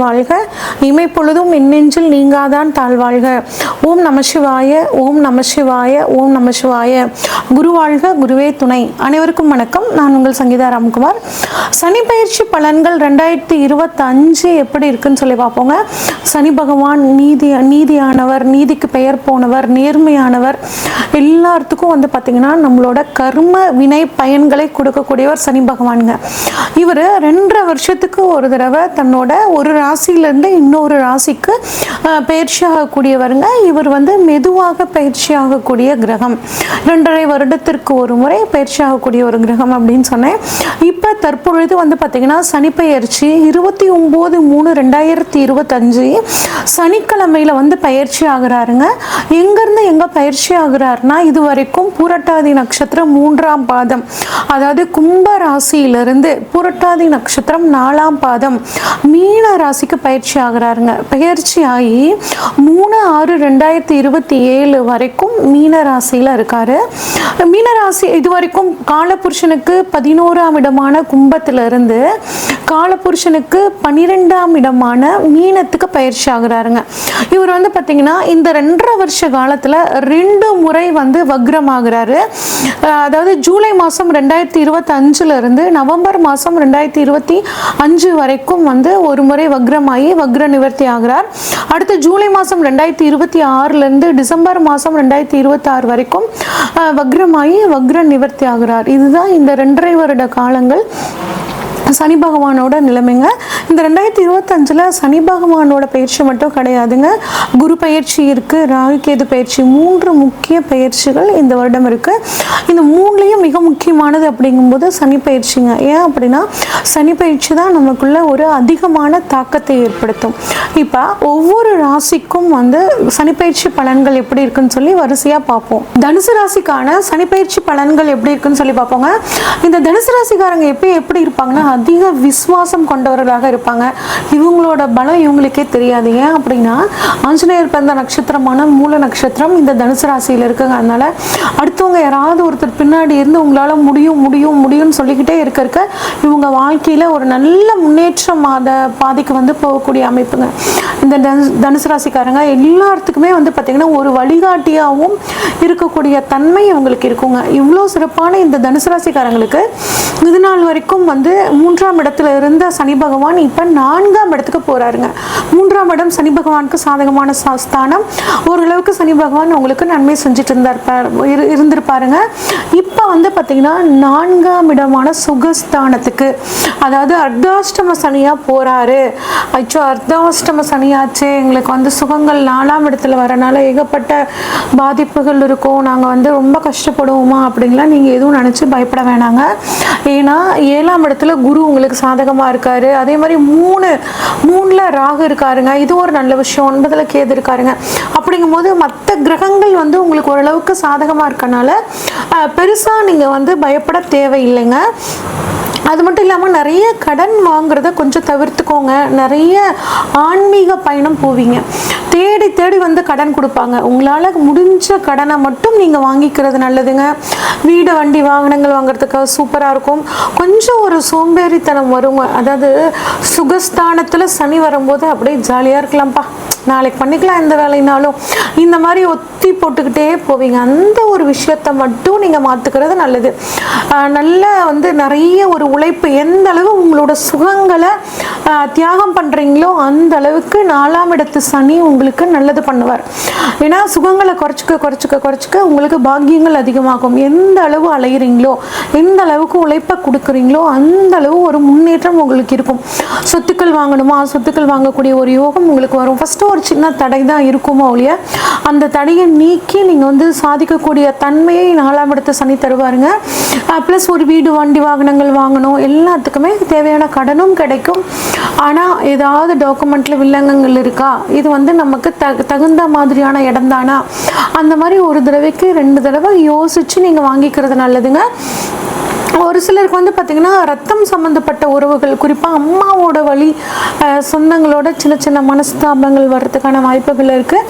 வாழ்க, இமைப்பொழுதும் எண்ணெஞ்சில் நீங்காதான் தாழ்வாழ்க. ஓம் நம சிவாய, ஓம் நம சிவாய, ஓம் நம சிவாய. குரு வாழ்க, குருவே துணை. அனைவருக்கும் வணக்கம். நான் உங்கள் சங்கீதா ராம்குமார். சனி பயிற்சி பலன்கள் 2025 எப்படி இருக்குன்னு சொல்லி பார்ப்போங்க. சனி பகவான் நீதியானவர், நீதிக்கு பெயர் போனவர், நேர்மையானவர். எல்லாத்துக்கும் வந்து பார்த்தீங்கன்னா நம்மளோட கர்ம வினை பயன்களை கொடுக்கக்கூடியவர் சனி பகவானுங்க. இவர் 2.5 வருஷத்துக்கு ஒரு தடவை தன்னோட ஒரு ராசியிலேருந்து இன்னொரு ராசிக்கு பயிற்சி ஆகக்கூடியவருங்க. இவர் வந்து மெதுவாக பயிற்சி ஆகக்கூடிய கிரகம். 2.5 வருடத்திற்கு ஒரு முறை பயிற்சி ஆகக்கூடிய ஒரு கிரகம் அப்படின்னு சொன்னேன். இப்போ தற்பொழுது வந்து பார்த்தீங்கன்னா சனி பயிற்சி 29/3/2025 சனிக்கிழமையில் வந்து பயிற்சி ஆகிறாருங்க. எங்கேருந்து எங்கே பயிற்சி ஆகிறாருன்னா, இது வரைக்கும் பூரட்டாதி நட்சத்திரம் 3ஆம் பாதம், அதாவது கும்ப ராசியிலிருந்து பூரட்டாதி நட்சத்திரம் 4ஆம் பாதம் மீன ராசிக்கு பயிற்சி ஆகிறாருங்க. பயிற்சி ஆகி 3/6/2027 வரைக்கும் மீன ராசியில் இருக்காரு. மீனராசி இது வரைக்கும் காலபுருஷனுக்கு 11ஆம் இடமான கும்பத்திலிருந்து காலபுருஷனுக்கு 12ஆம் இடமான மீனத்துக்கு பயிற்சி ஆகிறாருங்க. இவர் வந்து பார்த்தீங்கன்னா இந்த 2.5 வருஷ காலத்தில் 2 முறை வந்து வக்ரமாகிறாரு. அதாவது ஜூலை மாதம் 2025 இருந்து நவம்பர் மாதம் 2025 வரைக்கும் வந்து ஒரு முறை வக்ரமாகி வக்ர நிவர்த்தி ஆகிறார். அடுத்து ஜூலை மாதம் 2026 டிசம்பர் மாதம் 2026 வரைக்கும் வக்ரமாகி வக்ர நிவர்த்தி ஆகிறார். இதுதான் இந்த 2.5 வருட காலங்கள் சனி பகவானோட நிலைமைங்க. இந்த 2025 சனி பகவானோட பயிற்சி மட்டும் கிடையாதுங்க. குரு பயிற்சி இருக்கு, ராகு கேது பயிற்சி, 3 முக்கிய பயிற்சிகள் இந்த வருடம் இருக்கு. இந்த 3லையும் மிக முக்கியமானது அப்படிங்கும்போது சனி பயிற்சிங்க. ஏன் அப்படின்னா சனி பயிற்சி தான் நமக்குள்ள ஒரு அதிகமான தாக்கத்தை ஏற்படுத்தும். இப்போ ஒவ்வொரு ராசிக்கும் வந்து சனி பயிற்சி பலன்கள் எப்படி இருக்குன்னு சொல்லி வரிசையா பார்ப்போம். தனுசு ராசிக்கான சனி பயிற்சி பலன்கள் எப்படி இருக்குன்னு சொல்லி பார்ப்போங்க. இந்த தனுசு ராசிக்காரங்க எப்படி இருப்பாங்கன்னா, அதிக விசுவாசம் கொண்டவர்களாக இருப்பாங்க. இவங்களோட பலம் இவங்களுக்கே தெரியாது. ஏன் அப்படின்னா ஆஞ்சநேயர் பிறந்த நட்சத்திரமான மூல நட்சத்திரம் இந்த தனுசு ராசியில் இருக்குங்க. அதனால அடுத்தவங்க யாராவது ஒருத்தர் பின்னாடி இருந்து உங்களால் முடியும்னு சொல்லிக்கிட்டே இருக்க இவங்க வாழ்க்கையில் ஒரு நல்ல முன்னேற்றமான பாதைக்கு வந்து போகக்கூடிய அமைப்புங்க. இந்த தனுசு ராசிக்காரங்க எல்லாத்துக்குமே வந்து பார்த்தீங்கன்னா ஒரு வழிகாட்டியாகவும் இருக்கக்கூடிய தன்மை இவங்களுக்கு இருக்குங்க. இவ்வளோ சிறப்பான இந்த தனுசு ராசிக்காரங்களுக்கு இது நாள் வரைக்கும் வந்து 3ஆம் இடத்துல இருந்த சனி பகவான் இப்போ 4ஆம் இடத்துக்கு போறாருங்க. 3ஆம் இடம் சனி பகவானுக்கு சாதகமான ஸ்தானம். ஓரளவுக்கு சனி பகவான் உங்களுக்கு நன்மை செஞ்சுட்டு இருந்திருப்பாருங்க. இப்போ வந்து பார்த்தீங்கன்னா 4ஆம் இடமான சுகஸ்தானத்துக்கு, அதாவது அர்த்தாஷ்டம சனியா போறாரு. அச்சோ அர்த்தாஷ்டம சனியாச்சே, எங்களுக்கு வந்து சுகங்கள் 4ஆம் இடத்துல வரனால ஏகப்பட்ட பாதிப்புகள் இருக்கும், நாங்கள் வந்து ரொம்ப கஷ்டப்படுவோமா அப்படின்லாம் நீங்கள் எதுவும் நினச்சி பயப்பட வேணாங்க. ஏன்னா 7ஆம் இடத்துல குரு உங்களுக்கு சாதகமாக இருக்காரு. அதே மாதிரி 3ல் ராகு இருக்காருங்க. இது ஒரு நல்ல விஷயம். 9ல் கேது இருக்காருங்க. அப்படிங்கும்போது மற்ற கிரகங்கள் வந்து உங்களுக்கு ஓரளவுக்கு சாதகமாக இருக்கனால பெருசாக நீங்கள் வந்து பயப்பட தேவையில்லைங்க. அது மட்டும் இல்லாமல் நிறைய கடன் வாங்குறத கொஞ்சம் தவிர்த்துக்கோங்க. நிறைய ஆன்மீக பயணம் போவீங்க. தேடி வந்து கடன் கொடுப்பாங்க. உங்களால் முடிஞ்ச கடனை மட்டும் நீங்கள் வாங்கிக்கிறது நல்லதுங்க. வீடு வண்டி வாகனங்கள் வாங்குறதுக்கு சூப்பராக இருக்கும். கொஞ்சம் ஒரு சோம்பேறித்தனம் வருங்க. அதாவது சுகஸ்தானத்தில் சனி வரும்போது அப்படியே ஜாலியாக இருக்கலாம்ப்பா, நாளைக்கு பண்ணிக்கலாம் எந்த வேலைனாலும், இந்த மாதிரி ஒத்தி போட்டுக்கிட்டே போவீங்க. அந்த ஒரு விஷயத்தை மட்டும் நீங்கள் மாற்றுக்கிறது நல்லது. நல்ல வந்து நிறைய ஒரு உழைப்பு, எந்த அளவு உங்களோட சுகங்களை தியாகம் பண்ணுறீங்களோ அந்த அளவுக்கு 4ஆம் இடத்து சனி உங்களுக்கு நல்லது பண்ணுவார். ஏன்னா சுகங்களை குறைச்சிக்க உங்களுக்கு பாக்கியங்கள் அதிகமாகும். எந்த அளவு அலைகிறீங்களோ, எந்த அளவுக்கு உழைப்பை கொடுக்குறீங்களோ அந்த அளவு ஒரு முன்னேற்றம் உங்களுக்கு இருக்கும். சொத்துக்கள் வாங்கணுமா, சொத்துக்கள் வாங்கக்கூடிய ஒரு யோகம் உங்களுக்கு வரும். ஃபஸ்ட்டு ஒரு சின்ன தடை தான் இருக்குமோ ஒழிய அந்த தடையை நீக்கி நீங்கள் வந்து சாதிக்கக்கூடிய தன்மையை 4ஆம் இடத்து சனி தருவாருங்க. ப்ளஸ் ஒரு வீடு வண்டி வாகனங்கள் வாங்கணும், எல்லாத்துக்குமே தேவையான கடனும் கிடைக்கும். ஆனால் ஏதாவது டாக்குமெண்ட்டில் வில்லங்கங்கள் இருக்கா, இது வந்து நமக்கு தகுந்த மாதிரியான இடம் தானா, அந்த மாதிரி ஒரு தடவைக்கு 2 தடவை யோசித்து நீங்கள் வாங்கிக்கிறது நல்லதுங்க. ஒரு சிலருக்கு வந்து பார்த்திங்கன்னா ரத்தம் சம்மந்தப்பட்ட உறவுகள், குறிப்பாக அம்மாவோட வழி சொந்தங்களோட சின்ன சின்ன மனஸ்தாபங்கள் வர்றதுக்கான வாய்ப்புகள் இருக்குது.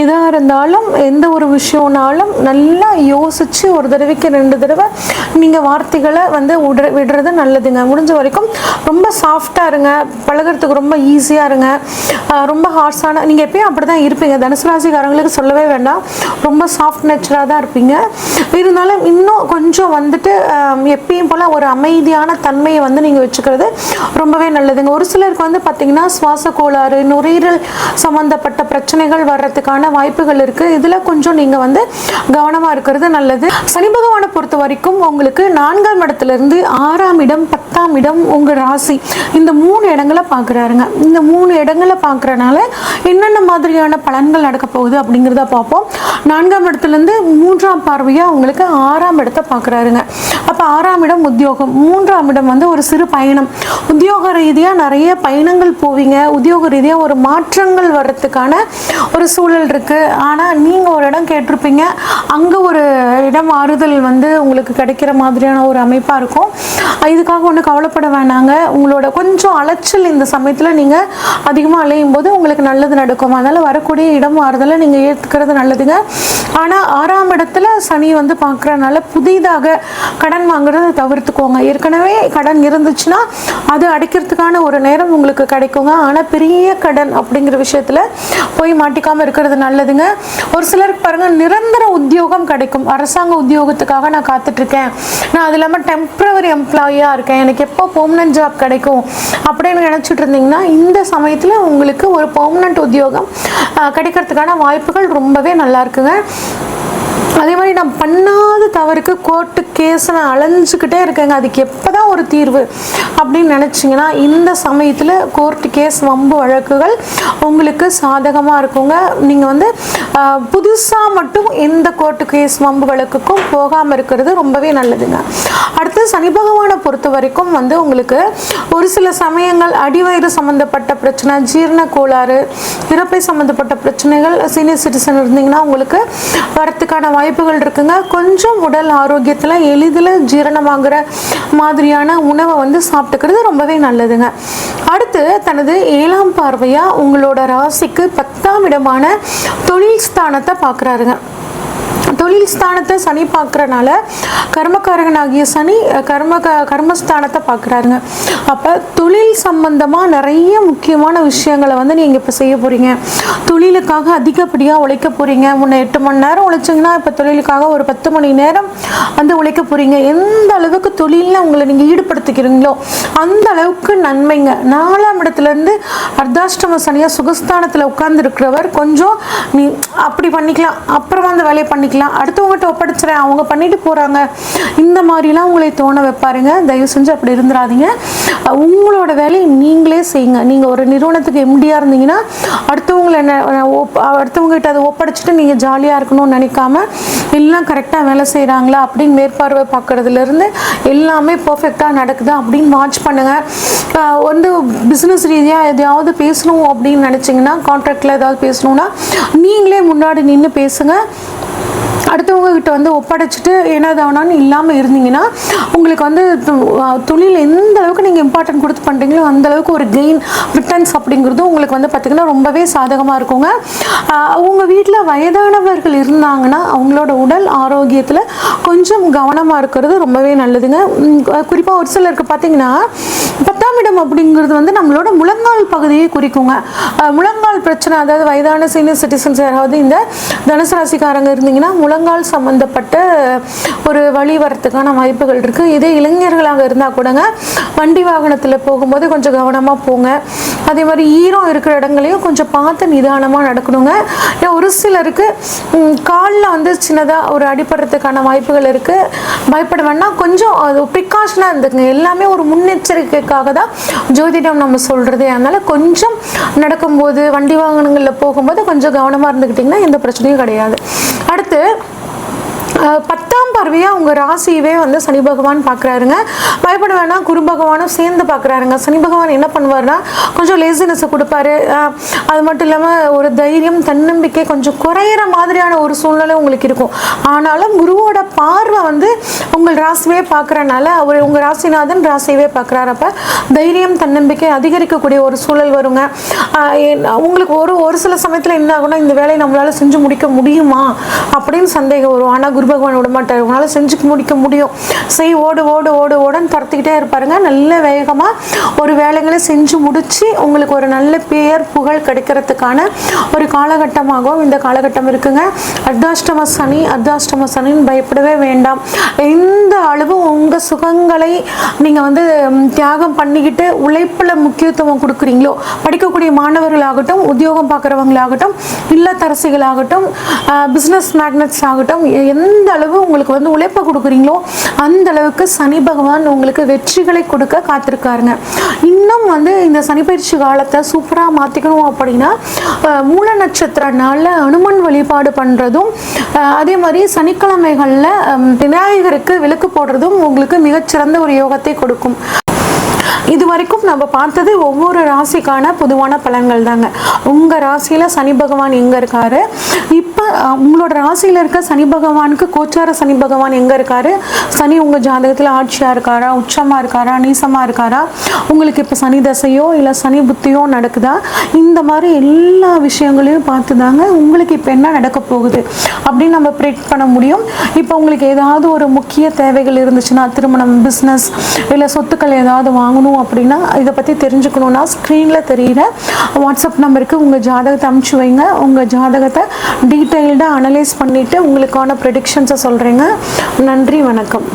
இதாக இருந்தாலும் எந்த ஒரு விஷயம்னாலும் நல்லா யோசித்து ஒரு தடவைக்கு 2 தடவை நீங்கள் வார்த்தைகளை வந்து விடுறது நல்லதுங்க. முடிஞ்ச வரைக்கும் ரொம்ப சாஃப்டாக இருங்க, பழகிறதுக்கு ரொம்ப ஈஸியாக இருங்க. ரொம்ப ஹார்ஷான நீங்கள் எப்பயும் அப்படி தான் இருப்பீங்க. தனுசு ராசிக்காரங்களுக்கு சொல்லவே வேண்டாம், ரொம்ப சாஃப்ட் நேச்சராக தான் இருப்பீங்க. இருந்தாலும் இன்னும் கொஞ்சம் வந்துட்டு எப்பயும் போல் ஒரு அமைதியான தன்மையை வந்து நீங்கள் வச்சுக்கிறது ரொம்பவே நல்லதுங்க. ஒரு சிலருக்கு வந்து பார்த்திங்கன்னா சுவாச கோளாறு, நுரையீரல் சம்மந்தப்பட்ட பிரச்சனைகள் வர்றதுக்கான வாய்ப்புகள் இருக்குது. இதில் கொஞ்சம் நீங்கள் வந்து கவனமாக இருக்கிறது நல்லது. சனி பகவானை பொறுத்த வரைக்கும் உங்களுக்கு 4ஆம் இடத்துலேருந்து 6ஆம் இடம், 10ஆம் இடம், உங்கள் ராசி, இந்த 3 இடங்களை பார்க்குறாருங்க. இந்த 3 இடங்களை பார்க்குறனால என்னென்ன மாதிரியான பலன்கள் நடக்க போகுது அப்படிங்கிறத பார்ப்போம். 4ஆம் இடத்துலேருந்து 3ஆம் பார்வையாக உங்களுக்கு 6ஆம் இடத்தை பார்க்குறாருங்க. அப்போ 6ஆம் இடம் உத்தியோகம், 3ஆம் இடம் வந்து ஒரு சிறு பயணம். உத்தியோக ரீதியாக நிறைய பயணங்கள் போவீங்க. உத்தியோக ரீதியாக ஒரு மாற்றங்கள் வர்றதுக்கான ஒரு சூழல் இருக்குது. ஆனால் நீங்கள் ஒரு இடம் கேட்டிருப்பீங்க, அங்கே ஒரு இடம் மாறுதல் வந்து உங்களுக்கு கிடைக்கிற மாதிரியான ஒரு அமைப்பாக இருக்கும். இதுக்காக ஒன்றும் கவலைப்பட வேணாங்க. உங்களோட கொஞ்சம் அலைச்சல் இந்த சமயத்தில் நீங்கள் அதிகமாக அலையும் போது உங்களுக்கு நல்லது நடக்கும். அதனால் வரக்கூடிய இடம் மாறுதலை நீங்கள் ஏற்றுக்கிறது நல்லதுங்க. ஆனால் 6ஆம் இடத்துல சனி வந்து பார்க்குறதுனால புதிதாக கடன் வாங்குறத தவிர்த்துக்கோங்க. ஏற்கனவே கடன் இருந்துச்சுன்னா அது அடைக்கிறதுக்கான ஒரு நேரம் உங்களுக்கு கிடைக்குங்க. ஆனால் பெரிய கடன் அப்படிங்கிற விஷயத்தில் போய் மாட்டிக்காமல் இருக்கிறது நல்லதுங்க. ஒரு சிலருக்கு பாருங்கள், நிரந்தர உத்தியோகம் கிடைக்கும். அரசாங்க உத்தியோகத்துக்காக நான் காத்துட்ருக்கேன், நான் அது இல்லாமல் டெம்ப்ரவரி எம்ப்ளாயியாக இருக்கேன், எனக்கு எப்போ பெர்மனன்ட் ஜாப் கிடைக்கும் அப்படின்னு நினச்சிட்டு இருந்தீங்கன்னா இந்த சமயத்தில் உங்களுக்கு ஒரு பெர்மனன்ட் உத்தியோகம் கிடைக்கிறதுக்கான வாய்ப்புகள் ரொம்பவே நல்லா இருக்குங்க. அதே மாதிரி நான் பண்ணாத தவறுக்கு கோர்ட்டு கேஸ் நான் அலைஞ்சிக்கிட்டே இருக்கேங்க, அதுக்கு எப்போ தான் ஒரு தீர்வு அப்படின்னு நினச்சிங்கன்னா இந்த சமயத்தில் கோர்ட்டு கேஸ், வம்பு வழக்குகள் உங்களுக்கு சாதகமாக இருக்குங்க. நீங்கள் வந்து புதுசாக மட்டும் எந்த கோர்ட்டு கேஸ், வம்பு வழக்குக்கும் போகாமல் இருக்கிறது ரொம்பவே நல்லதுங்க. அடுத்து சனி பகவானை பொறுத்த வரைக்கும் வந்து உங்களுக்கு ஒரு சில சமயங்கள் அடிவயிறு சம்மந்தப்பட்ட பிரச்சனை, ஜீரண கோளாறு, இறப்பை சம்மந்தப்பட்ட பிரச்சனைகள் சீனியர் சிட்டிசன் இருந்தீங்கன்னா உங்களுக்கு வரத்துக்கான வாய்ப்புகள் இருக்குங்க. கொஞ்சம் உடல் ஆரோக்கியத்தில் எளிதில் ஜீரணமாகிற மாதிரியான உணவை வந்து சாப்பிட்டுக்கிறது ரொம்பவே நல்லதுங்க. அடுத்து தனது 7ஆம் பார்வையாக உங்களோட ராசிக்கு 10ஆம் இடமான தொழில் ஸ்தானத்தை பார்க்குறாருங்க. தொழில் ஸ்தானத்தை சனி பார்க்குறனால கர்மக்காரகனாகிய சனி கர்மஸ்தானத்தை பார்க்குறாருங்க. அப்போ தொழில் சம்பந்தமாக நிறைய முக்கியமான விஷயங்களை வந்து நீங்கள் இப்போ செய்ய போகிறீங்க. தொழிலுக்காக அதிகப்படியாக உழைக்க போகிறீங்க. முன்ன 8 மணி நேரம் உழைச்சிங்கன்னா இப்போ தொழிலுக்காக ஒரு 10 மணி நேரம் வந்து உழைக்க போகிறீங்க. எந்த அளவுக்கு தொழிலில் உங்களை நீங்கள் ஈடுபடுத்திக்கிறீங்களோ அந்த அளவுக்கு நன்மைங்க. 4ஆம் இடத்துலேருந்து அர்த்தாஷ்டம சனியாக சுகஸ்தானத்தில் உட்கார்ந்துருக்கிறவர் கொஞ்சம் நீ அப்படி பண்ணிக்கலாம், அப்புறமா அந்த வேலையை பண்ணிக்கலாம், அடுத்தவங்ககிட்ட ஒப்படைச்சிறேன், அவங்க பண்ணிட்டு போகிறாங்க, இந்த மாதிரிலாம் உங்களை தோண வைப்பாருங்க. தயவு செஞ்சு அப்படி இருந்துடாதீங்க. உங்களோட வேலையை நீங்களே செய்யுங்க. நீங்கள் ஒரு நிறுவனத்துக்கு எம்டியாக இருந்தீங்கன்னா அடுத்தவங்ககிட்ட அதை ஒப்படைச்சிட்டு நீங்கள் ஜாலியாக இருக்கணும்னு நினைக்காம எல்லாம் கரெக்டாக வேலை செய்கிறாங்களா அப்படின்னு மேற்பார்வை பார்க்குறதுலேருந்து எல்லாமே பர்ஃபெக்டாக நடக்குதா அப்படின்னு வாட்ச் பண்ணுங்கள். வந்து பிஸ்னஸ் ரீதியாக எதையாவது பேசணும் அப்படின்னு நினச்சிங்கன்னா, கான்ட்ராக்டில் ஏதாவது பேசணுன்னா நீங்களே முன்னாடி நின்று பேசுங்க. அடுத்தவங்க கிட்ட வந்து ஒப்படைச்சிட்டு ஏனாதானான்னு இல்லாமல் இருந்தீங்கன்னா உங்களுக்கு வந்து தொழில் எந்த அளவுக்கு நீங்கள் இம்பார்ட்டன்ட் கொடுத்து பண்ணுறீங்களோ அந்த அளவுக்கு ஒரு கெயின் ரிட்டர்ன்ஸ் அப்படிங்கிறது உங்களுக்கு வந்து பார்த்திங்கன்னா ரொம்பவே சாதகமாக இருக்குங்க. உங்கள் வீட்டில் வயதானவர்கள் இருந்தாங்கன்னா அவங்களோட உடல் ஆரோக்கியத்தில் கொஞ்சம் கவனமாக இருக்கிறது ரொம்பவே நல்லதுங்க. குறிப்பாக ஒரு சிலருக்கு பார்த்திங்கன்னா 10ஆம் இடம் அப்படிங்கிறது வந்து நம்மளோட முழங்கால் பகுதியை குறிக்குங்க. முழங்கால் பிரச்சனை, அதாவது வயதான சீனியர் சிட்டிசன்ஸ் யாராவது இந்த தனுசு ராசிக்காரங்க இருந்தீங்கன்னா முழங்கால் சம்மந்தப்பட்ட ஒரு வழி வரத்துக்கான வாய்ப்புகள் இருக்குது. இதே இளைஞர்களாக இருந்தால் கூடங்க வண்டி வாகனத்தில் போகும்போது கொஞ்சம் கவனமாக போங்க. அதே மாதிரி ஈரம் இருக்கிற இடங்களையும் கொஞ்சம் பார்த்து நிதானமாக நடக்கணுங்க. ஒரு சிலருக்கு காலில் வந்து சின்னதாக ஒரு அடிப்படுறதுக்கான வாய்ப்புகள் இருக்குது. பயப்பட வேண்டாம், கொஞ்சம் அது ப்ரிகாஷனாக இருந்துக்குங்க. எல்லாமே ஒரு முன்னெச்சரிக்கைக்காக தான் ஜோதிடம் நம்ம சொல்கிறது. அதனால் கொஞ்சம் நடக்கும்போது வண்டி வாகனங்களில் போகும்போது கொஞ்சம் கவனமாக இருந்துக்கிட்டிங்கன்னா எந்த பிரச்சனையும் கிடையாது. அடுத்து 10ஆம் பார்வையாக உங்கள் ராசியவே வந்து சனி பகவான் பார்க்குறாருங்க. பயப்பட வேணாம், குரு பகவானும் சேர்ந்து பார்க்குறாருங்க. சனி பகவான் என்ன பண்ணுவார்னா கொஞ்சம் லேசினஸை கொடுப்பாரு. அது மட்டும் இல்லாமல் ஒரு தைரியம் தன்னம்பிக்கை கொஞ்சம் குறையிற மாதிரியான ஒரு சூழ்நிலை உங்களுக்கு இருக்கும். ஆனாலும் குருவோட பார்வை வந்து உங்கள் ராசியே பார்க்குறனால அவர் உங்கள் ராசிநாதன் ராசியவே பார்க்குறாரு. அப்போ தைரியம் தன்னம்பிக்கை அதிகரிக்கக்கூடிய ஒரு சூழல் வருங்க. உங்களுக்கு ஒரு சில சமயத்தில் என்ன ஆகும்னா இந்த வேலையை நம்மளால் செஞ்சு முடிக்க முடியுமா அப்படின்னு சந்தேகம் வரும். ஆனால் குரு பகவான் விட மாட்டார், உங்களால் செஞ்சு முடிக்க முடியும், ஓடு ஓடு ஓடு ஓடுன்னு துரத்திக்கிட்டே இருப்பாருங்க. நல்ல வேகமாக ஒரு வேலைகளை செஞ்சு முடித்து உங்களுக்கு ஒரு நல்ல பெயர் புகழ் கிடைக்கிறதுக்கான ஒரு காலகட்டமாகவும் இந்த காலகட்டம் இருக்குங்க. அர்த்தாஷ்டம சனின்னு பயப்படவே வேண்டாம். எந்த அளவு உங்கள் சுகங்களை நீங்கள் வந்து தியாகம் பண்ணிக்கிட்டு உழைப்பில் முக்கியத்துவம் கொடுக்குறீங்களோ, படிக்கக்கூடிய மாணவர்களாகட்டும், உத்தியோகம் பார்க்குறவங்களாகட்டும், இல்லத்தரசிகளாகட்டும், பிஸ்னஸ் மேக்னட்ஸ் ஆகட்டும், எந்த அளவு உங்களுக்கு வந்து உழைப்பை கொடுக்குறீங்களோ அந்த அளவுக்கு சனி பகவான் உங்களுக்கு வெற்றிகளை கொடுக்க காத்திருக்காருங்க. இன்னும் வந்து இந்த சனிப்பயிற்சி காலத்தை சூப்பராக மாற்றிக்கணும் அப்படின்னா மூல நட்சத்திர நாளில் அனுமன் வழிபாடு பண்ணுறதும், அதே மாதிரி சனிக்கிழமைகளில் விநாயகருக்கு விளக்கு போடுறதும் உங்களுக்கு மிகச்சிறந்த ஒரு யோகத்தை கொடுக்கும். இது வரைக்கும் நம்ம பார்த்தது ஒவ்வொரு ராசிக்கான பொதுவான பலன்கள் தாங்க. உங்கள் ராசியில் சனி பகவான் எங்கே இருக்காரு, இப்போ உங்களோட ராசியில் இருக்க சனி பகவானுக்கு கோச்சார சனி பகவான் எங்கே இருக்காரு, சனி உங்கள் ஜாதகத்தில் ஆட்சியாக இருக்காரா, உச்சமாக இருக்காரா, நீசமாக இருக்காரா, உங்களுக்கு இப்போ சனி தசையோ இல்லை சனி புத்தியோ நடக்குதா, இந்த மாதிரி எல்லா விஷயங்களையும் பார்த்து தாங்க உங்களுக்கு இப்போ என்ன நடக்க போகுது அப்படின்னு நம்ம ப்ரெடிக்ட் பண்ண முடியும். இப்போ உங்களுக்கு ஏதாவது ஒரு முக்கிய தேவைகள் இருந்துச்சுன்னா, திருமணம், பிஸ்னஸ் இல்லை சொத்துக்கள் ஏதாவது வாங்கணும் அப்படின்னா, இதை பற்றி தெரிஞ்சுக்கணுன்னா ஸ்க்ரீனில் தெரிகிற வாட்ஸ்அப் நம்பருக்கு உங்கள் ஜாதகத்தை அனுப்பிச்சு வைங்க. உங்கள் ஜாதகத்தை டீட்டெயில்டாக அனலைஸ் பண்ணிவிட்டு உங்களுக்கான ப்ரெடிக்ஷன்ஸை சொல்கிறேங்க. நன்றி, வணக்கம்.